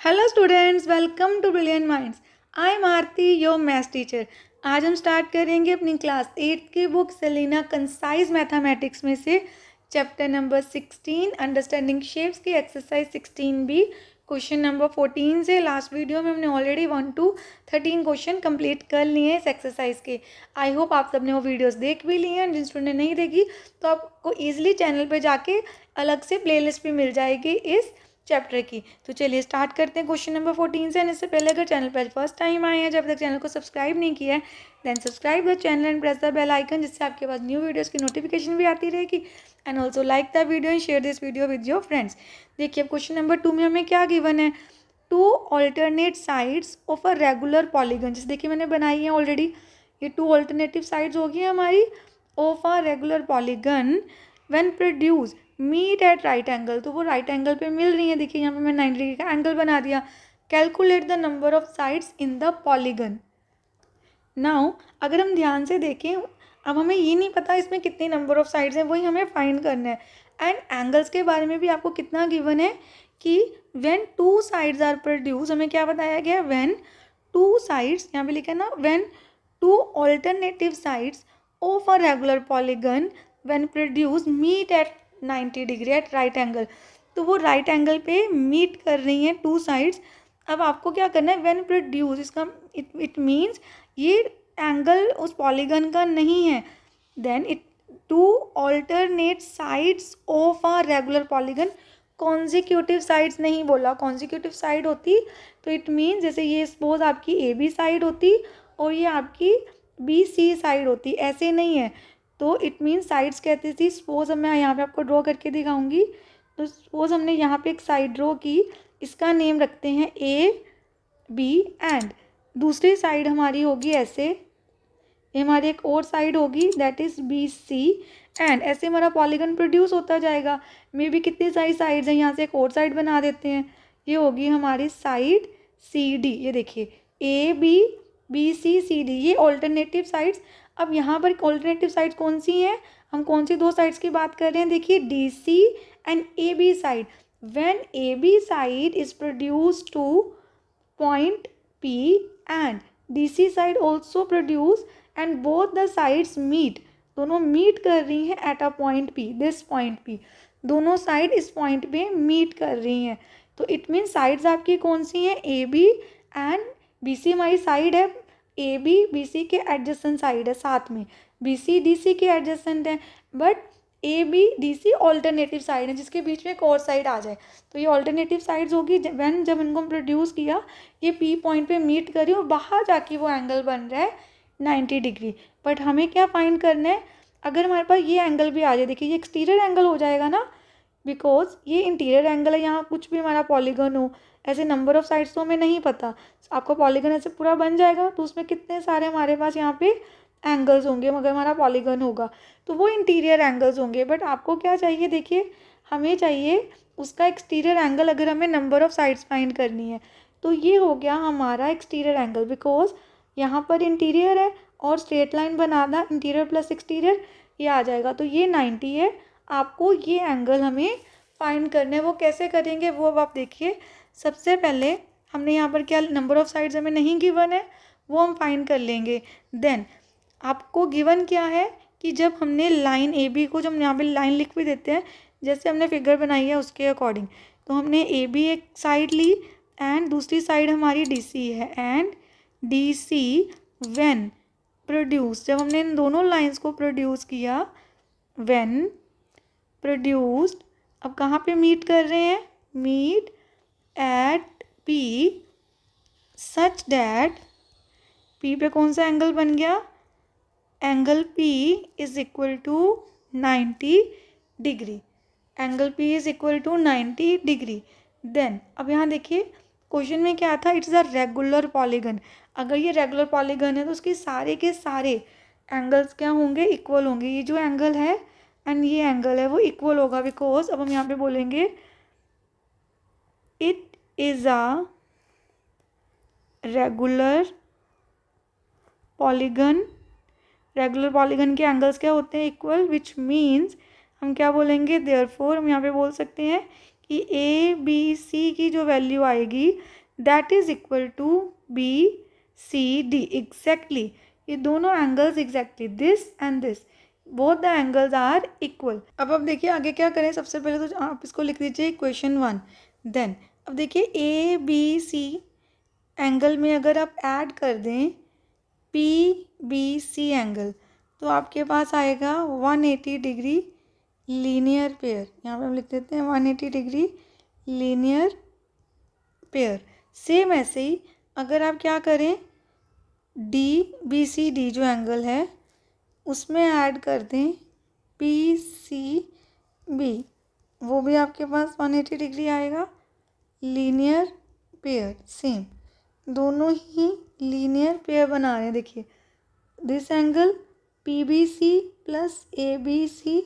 Hello students, welcome to brilliant minds. I am Aarti, your maths teacher. आज हम start करेंगे अपनी क्लास 8 की बुक सेलिना कंसाइज मैथमेटिक्स में से चैप्टर नंबर 16 अंडरस्टैंडिंग शेप्स की एक्सरसाइज 16B क्वेश्चन नंबर 14 से। लास्ट वीडियो में हमने ऑलरेडी 1 to 13 क्वेश्चन कंप्लीट कर लिए हैं इस एक्सरसाइज के। आई होप आप सबने वो वीडियोस देख भी लिए हैं। जिन स्टूडेंट ने नहीं देखी तो आपको ईजिली चैनल पे जाके अलग से प्लेलिस्ट भी मिल जाएगी इस चैप्टर की। तो चलिए स्टार्ट करते हैं क्वेश्चन नंबर 14 से। इससे पहले अगर चैनल पर फर्स्ट टाइम आए हैं, जब तक चैनल को सब्सक्राइब नहीं किया है, then subscribe the channel and press the bell icon, जिससे आपके पास न्यू वीडियोस की नोटिफिकेशन भी आती रहेगी। And also like the video and share this video with your friends. देखिए अब क्वेश्चन नंबर 2 में हमें क्या गिवन है, two alternate sides of a regular polygon. जैसे देखिए मैंने बनाई है ऑलरेडी, ये टू ऑल्टरनेटिव साइड्स होगी हमारी of a regular polygon when produce meet at right angle. तो वो राइट एंगल पे मिल रही है। देखिए यहाँ पे मैं 90 डिग्री का एंगल बना दिया। Calculate the number of sides in the polygon. Now अगर हम ध्यान से देखें, अब हमें ये नहीं पता इसमें कितनी नंबर ऑफ साइड्स हैं, वही हमें फाइंड करना है। एंड एंगल्स के बारे में भी आपको कितना गिवन है कि when two sides are produce, हमें क्या बताया गया, व्हेन टू साइड्स, यहाँ पे लिखा है ना, when two alternative sides of a regular polygon when produce meet at 90 degree at right angle. तो वो राइट एंगल पे मीट कर रही हैं टू साइड्स। अब आपको क्या करना है, व्हेन प्रोड्यूस, इसका इट मीन्स ये एंगल उस पॉलीगन का नहीं है। Then it two alternate sides of a regular polygon, consecutive sides नहीं बोला। कॉन्जिक्यूटिव साइड होती तो इट मीन्स जैसे ये सपोज आपकी ए बी साइड होती और ये आपकी बी सी साइड होती, ऐसे नहीं है। तो इट मीन्स साइड्स कहती थी, सपोज अब मैं यहाँ पे आपको ड्रॉ करके दिखाऊंगी। तो सपोज हमने यहाँ पे एक साइड ड्रॉ की, इसका नेम रखते हैं ए बी, एंड दूसरी साइड हमारी होगी ऐसे, ये हमारी एक और साइड होगी that is B C, and ऐसे हमारा पॉलीगन प्रोड्यूस होता जाएगा। मे बी कितनी सारी साइड्स हैं, यहाँ से एक और साइड बना देते हैं, ये होगी हमारी साइड सी डी। ये देखिए A B B C C D, ये ऑल्टरनेटिव साइड्स। अब यहाँ पर ऑल्टरनेटिव साइड्स कौन सी हैं, हम कौन सी दो साइड्स की बात कर रहे हैं, देखिए D C and A B side. When A B side is produce to point P and DC side also produce and both the sides meet, दोनों मीट कर रही हैं at a point P, this point P, दोनों side इस point पे meet कर रही हैं। तो इट मीन साइड्स आपकी कौन सी हैं, A B and B C हमारी साइड है, ए बी बी सी के एडजेसेंट साइड है, साथ में बी सी डी सी के एडजेसेंट है, but A B D C alternative side है जिसके बीच में एक और साइड आ जाए। तो ये ऑल्टरनेटिव साइड्स होगी व्हेन, जब इनको प्रोड्यूस किया, ये पी पॉइंट पे मीट करी और बाहर जाके वो एंगल बन रहा है 90 डिग्री। बट हमें क्या फाइंड करना है, अगर हमारे पास ये एंगल भी आ जाए, देखिए ये एक्सटीरियर एंगल हो जाएगा ना, बिकॉज ये इंटीरियर एंगल है, यहाँ कुछ भी हमारा पॉलीगन हो, ऐसे नंबर ऑफ साइड्स तो हमें नहीं पता। आपका पॉलीगन ऐसे पूरा बन जाएगा तो उसमें कितने सारे हमारे पास यहाँ पे एंगल्स होंगे, मगर हमारा पॉलीगन होगा तो वो इंटीरियर एंगल्स होंगे। बट आपको क्या चाहिए, देखिए हमें चाहिए उसका एक्सटीरियर एंगल, अगर हमें नंबर ऑफ साइड्स फाइंड करनी है। तो ये हो गया हमारा एक्सटीरियर एंगल, बिकॉज यहाँ पर इंटीरियर है और स्ट्रेट लाइन बनाना, इंटीरियर प्लस एक्सटीरियर, ये आ जाएगा। तो ये 90 है, आपको ये एंगल हमें फाइंड करना है। वो कैसे करेंगे वो अब आप देखिए। सबसे पहले हमने यहाँ पर क्या, नंबर ऑफ साइड्स हमें नहीं गिवन है, वो हम फाइंड कर लेंगे। देन आपको गिवन क्या है कि जब हमने लाइन ए बी को, जब हम यहाँ पे लाइन लिख भी देते हैं जैसे हमने फिगर बनाई है उसके अकॉर्डिंग, तो हमने ए बी एक साइड ली एंड दूसरी साइड हमारी डी सी है, and D see when produce, जब हमने इन दोनों लाइंस को प्रोड्यूस किया, व्हेन प्रोड्यूस्ड, अब कहाँ पे मीट कर रहे हैं, meet at P such that, P पे कौन सा एंगल बन गया, angle P is equal to 90 degree, angle P is equal to 90 degree. Then अब यहाँ देखिए क्वेश्चन में क्या था, इट्स अ रेगुलर पॉलीगन। अगर ये रेगुलर पॉलीगन है तो उसके सारे के सारे एंगल्स क्या होंगे, इक्वल होंगे। ये जो एंगल है एंड ये एंगल है वो इक्वल होगा, बिकॉज अब हम यहाँ पे बोलेंगे it is a regular polygon. Regular polygon के एंगल्स क्या होते हैं, इक्वल, विच मीन्स हम क्या बोलेंगे, देयरफॉर हम यहाँ पे बोल सकते हैं कि ए बी सी की जो वैल्यू आएगी that is equal to B C D. Exactly ये दोनों angles exactly this and this both the angles are equal. अब देखिए आगे क्या करें, सबसे पहले तो आप इसको लिख दीजिए इक्वेशन 1। देन अब देखिए ए बी सी एंगल में अगर आप ऐड कर दें पी बी सी एंगल तो आपके पास आएगा 180 डिग्री लीनियर पेयर। यहाँ पे हम लिख देते हैं 180 डिग्री लीनियर पेयर। सेम ऐसे ही अगर आप क्या करें डी बी सी डी जो एंगल है उसमें ऐड कर दें पी सी बी, वो भी आपके पास 180 डिग्री आएगा लीनियर पेयर। सेम दोनों ही लीनियर पेयर बना रहे हैं। देखिए this angle P B C plus A B C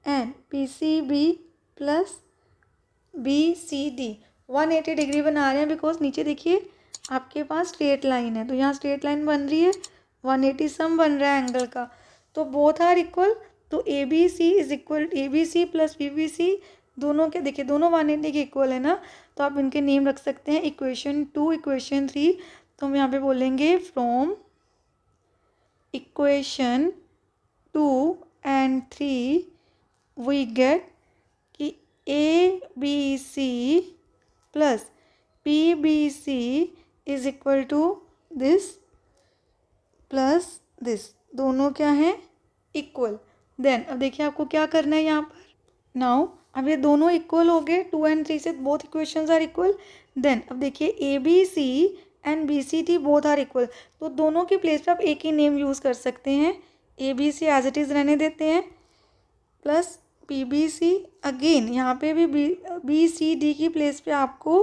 and P C B plus B C D 180 degree बना रहे हैं बिकॉज नीचे देखिए आपके पास स्ट्रेट लाइन है, तो यहाँ स्ट्रेट लाइन बन रही है 180 सम बन रहा है एंगल का, तो बोथ आर इक्वल। तो A B C is equal A B C plus B B C दोनों के देखिए दोनों 180 के इक्वल है ना, तो आप इनके नेम रख सकते हैं इक्वेशन 2 इक्वेशन 3। तो हम यहाँ पे बोलेंगे from equation 2 and 3 we get कि A B C plus P B C is equal to this plus this, दोनों क्या हैं इक्वल। देन अब देखिए आपको क्या करना है यहाँ पर। नाउ अब ये दोनों इक्वल हो गए 2 and 3 से both equations are equal. Then अब देखिए A B C and B C D both are equal, तो दोनों की प्लेस पे आप एक ही नेम यूज़ कर सकते हैं। A B C as it is रहने देते हैं plus P B C. Again यहाँ पे भी बी सी डी की प्लेस पे आपको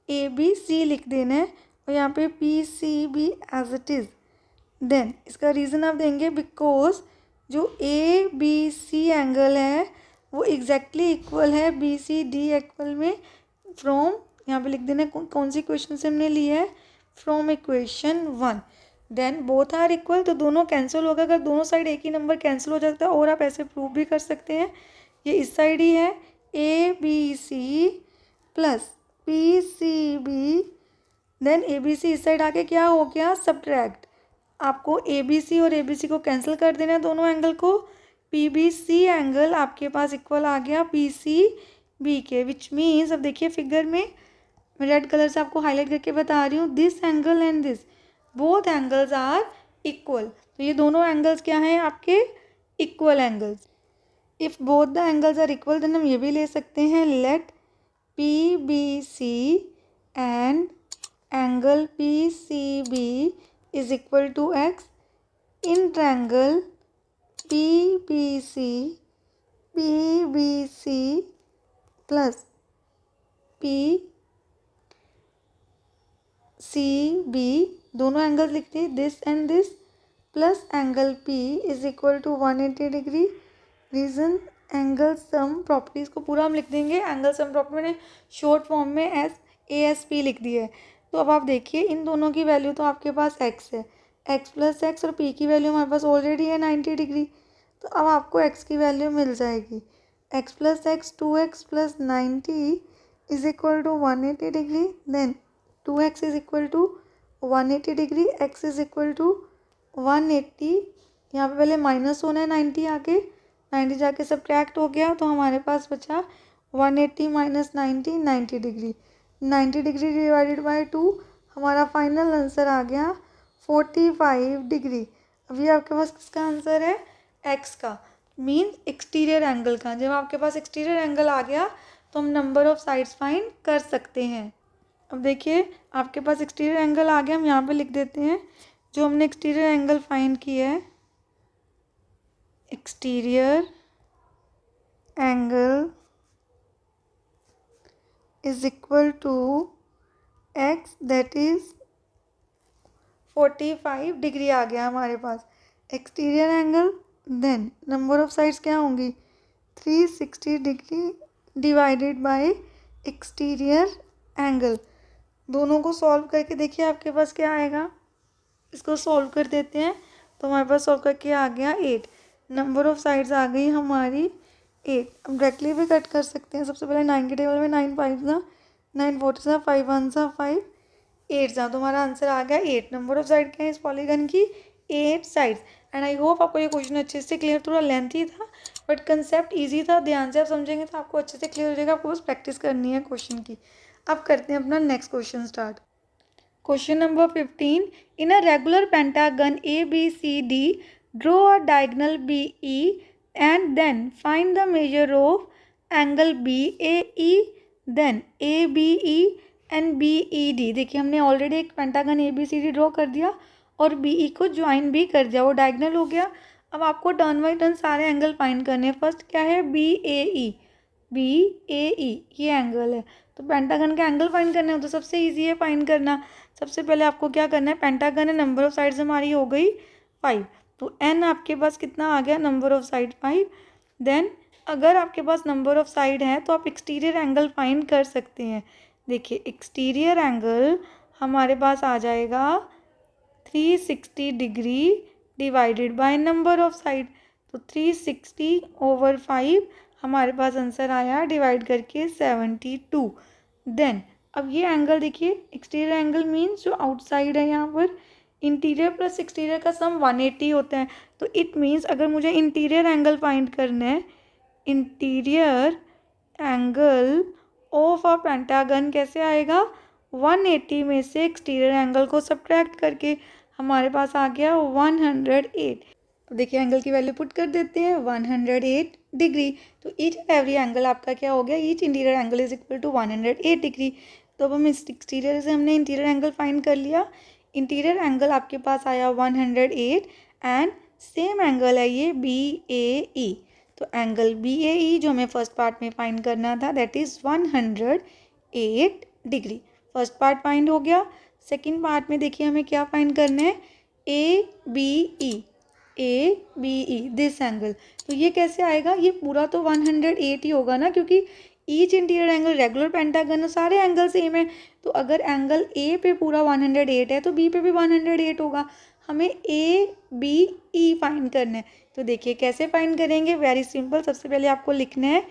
ए बी सी लिख देना है और यहाँ पे P C B as it is. Then इसका रीज़न आप देंगे बिकॉज जो ए बी सी एंगल है वो एग्जैक्टली इक्वल है बी सी डी एंगल में फ्रॉम, यहाँ पे लिख देना कौन सी क्वेश्चन से हमने लिया है from equation 1। Then both are equal, तो दोनों कैंसिल होगा। अगर दोनों साइड एक ही नंबर कैंसिल हो जाता है और आप ऐसे प्रूव भी कर सकते हैं, ये इस साइड ही है A B C plus P C B. Then A B C इस साइड आके क्या हो गया सब्ट्रैक्ट, आपको ए बी सी और ए बी सी को कैंसिल कर देना है दोनों एंगल को। पी बी सी एंगल आपके पास इक्वल आ गया पी सी बी के, विच मीन्स अब देखिए फिगर में मैं रेड कलर से आपको हाईलाइट करके बता रही हूँ this angle and this both angles are equal. तो ये दोनों एंगल्स क्या हैं आपके equal angles. If both the angles are equal then हम ये भी ले सकते हैं let P B C and angle P C B is equal to x in triangle P B C plus P C B, दोनों एंगल्स लिखते हैं this and this plus angle P is equal to 180 degree. Reason angle sum properties को पूरा हम लिख देंगे, angle sum property मैंने शॉर्ट फॉर्म में एस पी लिख दिया है। तो अब आप देखिए इन दोनों की वैल्यू तो आपके पास एक्स है, एक्स प्लस एक्स और पी की वैल्यू हमारे पास ऑलरेडी है 90 डिग्री, तो अब आपको एक्स की वैल्यू मिल जाएगी x plus x 2x plus 90 is equal to 180 degree. Then 2x is equal to 180 degree, x is equal to 180। यहाँ पे पहले माइनस होना है 90 आके, 90 जाके सब्ट्रैक्ट हो गया तो हमारे पास बचा 180 minus 90 90 degree. 90 degree divided bye 2 हमारा फाइनल आंसर आ गया 45 डिग्री। अभी आपके पास किसका आंसर है x का, मीन्स एक्सटीरियर एंगल का। जब आपके पास एक्सटीरियर एंगल आ गया तो हम नंबर ऑफ साइड्स फाइंड कर सकते हैं। अब देखिए आपके पास एक्सटीरियर एंगल आ गया, हम यहाँ पे लिख देते हैं जो हमने एक्सटीरियर एंगल फाइंड किया है। Exterior angle is equal to X that is 45 degree आ गया हमारे पास exterior angle. Then number of sides क्या होंगी 360 degree divided by exterior angle. दोनों को सॉल्व करके देखिए आपके पास क्या आएगा, इसको सॉल्व कर देते हैं तो हमारे पास सॉल्व करके आ गया 8। नंबर ऑफ साइड्स आ गई हमारी 8। अब डायरेक्टली भी कट कर सकते हैं। सबसे पहले 9 के टेबल में 9 5 सा 9 4 सा 5 1 सा 5 8 सा, तुम्हारा आंसर आ गया 8। नंबर ऑफ साइड क्या है इस पॉलीगन की? 8 साइड्स। एंड आई होप आपको ये क्वेश्चन अच्छे से क्लियर, थोड़ा लेंथी था बट कंसेप्ट ईजी था, ध्यान से आप समझेंगे तो आपको अच्छे से क्लियर हो जाएगा। आपको बस प्रैक्टिस करनी है क्वेश्चन की। अब करते हैं अपना next question start. Question number 15. In a regular pentagon ABCD, draw a diagonal BE and then find the measure of angle BAE, then ABE and BED. देखिए हमने ऑलरेडी एक पेंटागन ABCD ड्रॉ कर दिया और BE को join भी कर दिया, वो डायगोनल हो गया। अब आपको टर्न बाई टर्न सारे एंगल फाइंड करने हैं। फर्स्ट क्या है? BAE। BAE ये एंगल है, तो पेंटागन का एंगल फाइंड करना है तो सबसे ईजी है फाइंड करना। सबसे पहले आपको क्या करना है, पेंटागन है, नंबर ऑफ साइड्स हमारी हो गई 5, तो n आपके पास कितना आ गया? Number of side 5। देन अगर आपके पास नंबर ऑफ साइड है तो आप एक्सटीरियर एंगल फाइंड कर सकते हैं। देखिए एक्सटीरियर एंगल हमारे पास आ जाएगा 360 degree divided by number of side, तो 360/5 हमारे पास आंसर आया डिवाइड करके 72। देन अब ये एंगल देखिए, एक्सटीरियर एंगल मीन्स जो आउटसाइड है, यहाँ पर इंटीरियर प्लस एक्सटीरियर का सम 180 होता है। तो इट मीन्स अगर मुझे इंटीरियर एंगल फाइंड करना है, interior angle of a pentagon कैसे आएगा? 180 में से एक्सटीरियर एंगल को सब्ट्रैक्ट करके हमारे पास आ गया 108। तो देखिए एंगल की वैल्यू पुट कर देते हैं 108 डिग्री। तो ईच एंड एवरी एंगल आपका क्या हो गया? Each interior angle is equal to 108 degree. तो अब हम इस एक्सटीरियर से हमने इंटीरियर एंगल फाइंड कर लिया। इंटीरियर एंगल आपके पास आया 108 एंड सेम एंगल है ये BAE। तो एंगल BAE जो हमें फर्स्ट पार्ट में फाइंड करना था that is 108 degree. First part find हो गया। सेकेंड पार्ट में देखिए हमें क्या फाइंड करना है? ABE। ABE this angle. तो ये कैसे आएगा? ये पूरा तो 108 ही होगा ना, क्योंकि each interior angle regular pentagon सारे एंगल सेम है। तो अगर एंगल A पे पूरा 108 है तो B पे भी 108 होगा। हमें ABE फाइंड करना है। तो देखिए कैसे फाइंड करेंगे? Very simple. सबसे पहले आपको लिखना है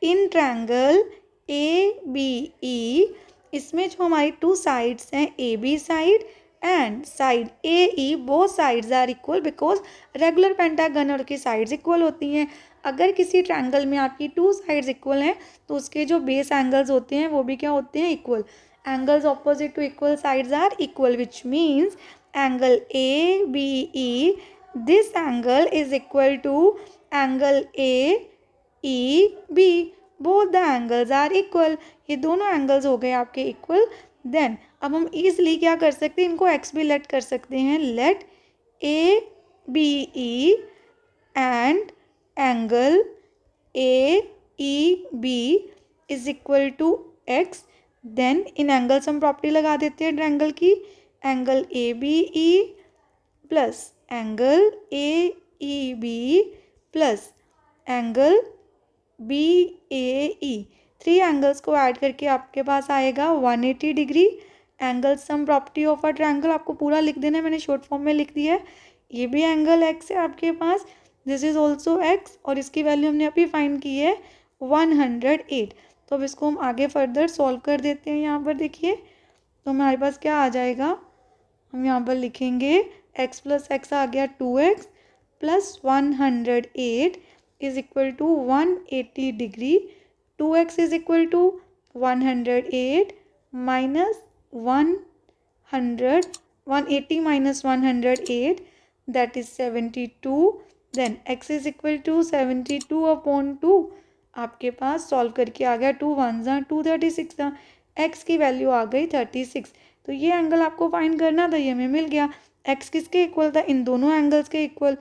इन ट्रायंगल ABE, इसमें जो हमारी टू साइड्स हैं AB side and side AE, both sides are equal because regular pentagon की साइड्स इक्वल होती हैं। अगर किसी ट्रायंगल में आपकी टू साइड्स इक्वल हैं तो उसके जो बेस एंगल्स होते हैं वो भी क्या होते हैं? Equal. Angles opposite to equal sides are equal, which means angle ABE, this angle is equal to angle AEB। Both the angles are equal. ये दोनों एंगल्स हो गए आपके इक्वल। देन अब हम ईजिली क्या कर सकते हैं? इनको एक्स भी लेट कर सकते हैं। Let ABE and angle AEB is equal to x. Then इन एंगल्स हम प्रॉपर्टी लगा देते हैं ट्रायंगल की। Angle ABE plus angle AEB plus angle BAE, three angles को ऐड करके आपके पास आएगा 180 degree. Angle sum property of a triangle आपको पूरा लिख देना है, मैंने शॉर्ट फॉर्म में लिख दिया है। ये भी एंगल x है आपके पास, दिस इज ऑल्सो x, और इसकी वैल्यू हमने अभी फाइंड की है 108। तो अब इसको हम आगे फर्दर सॉल्व कर देते हैं। यहाँ पर देखिए तो हमारे पास क्या आ जाएगा? हम यहाँ पर लिखेंगे x प्लस एक्स आ गया 2x plus 108 is equal to 180 degree. 2x is equal to 108 minus 180 minus 108 that is 72। देन x इज इक्वल टू 72/2 आपके पास सॉल्व करके आ गया 2 1 2 36 था। x की वैल्यू आ गई 36। तो ये एंगल आपको फाइंड करना था, ये हमें मिल गया। x किसके इक्वल था? इन दोनों एंगल्स के इक्वल।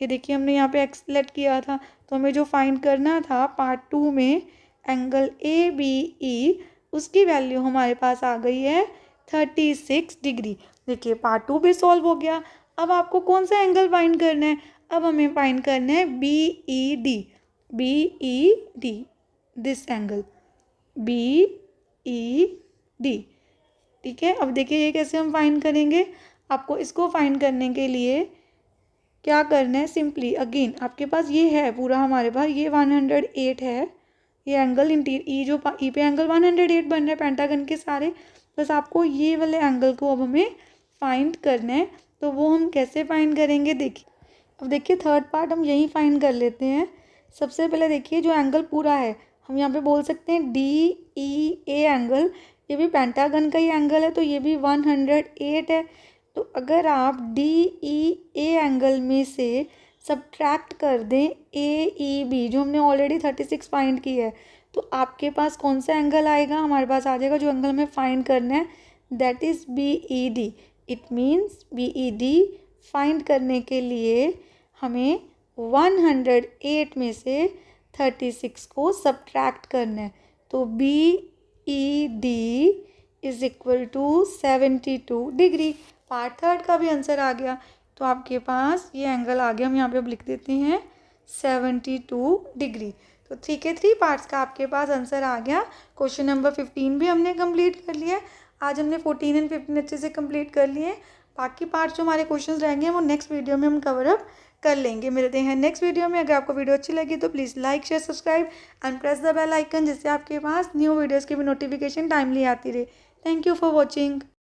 ये देखिए हमने यहाँ पे x लेट किया था, तो हमें जो फाइंड करना था पार्ट 2 में एंगल ABE, उसकी वैल्यू हमारे पास आ गई है 36 डिग्री। देखिए पार्ट 2 भी सॉल्व हो गया। अब आपको कौन सा एंगल फाइंड करना है? अब हमें फाइंड करना है BED। BED this angle BED। ठीक है, अब देखिए ये कैसे हम फाइंड करेंगे। आपको इसको फाइंड करने के लिए क्या करना है, सिंपली अगेन आपके पास ये है पूरा, हमारे पास ये 108 है, ये एंगल ई जो ई पे एंगल 108 बन रहा है पेंटागन के सारे। बस आपको ये वाले एंगल को अब हमें फाइंड करना है। तो वो हम कैसे फाइंड करेंगे, देखिए अब देखिए थर्ड पार्ट हम यहीं फाइंड कर लेते हैं। सबसे पहले देखिए जो एंगल पूरा है हम यहाँ पे बोल सकते हैं डी ई ए एंगल, ये भी पेंटागन का ही एंगल है तो ये भी 108 है। तो अगर आप डी ई ए एंगल में से सब्ट्रैक्ट कर दें ए ई बी जो हमने ऑलरेडी 36 फाइंड की है, तो आपके पास कौन सा एंगल आएगा, हमारे पास आ जाएगा जो एंगल हमें फाइंड करना है, that is B E D. It means B E D find करने के लिए हमें 108 में से 36 को सब्ट्रैक्ट करना है। तो B E D is equal to 72 degree. Part third का भी आंसर आ गया। तो आपके पास ये एंगल आ गया, हम यहाँ पे अब लिख देते हैं 72 डिग्री। तो 3 के 3 पार्ट्स का आपके पास आंसर आ गया। क्वेश्चन नंबर 15 भी हमने कंप्लीट कर लिया। आज हमने 14 एंड 15 अच्छे से कंप्लीट कर लिए। बाकी पार्ट्स जो हमारे क्वेश्चंस रहेंगे वो नेक्स्ट वीडियो में हम कवर अप कर लेंगे। मिलते हैं नेक्स्ट वीडियो में। अगर आपको वीडियो अच्छी लगी तो please like share subscribe and press the bell icon, जिससे आपके पास न्यू वीडियोज़ की भी नोटिफिकेशन टाइमली आती रहे। Thank you for watching.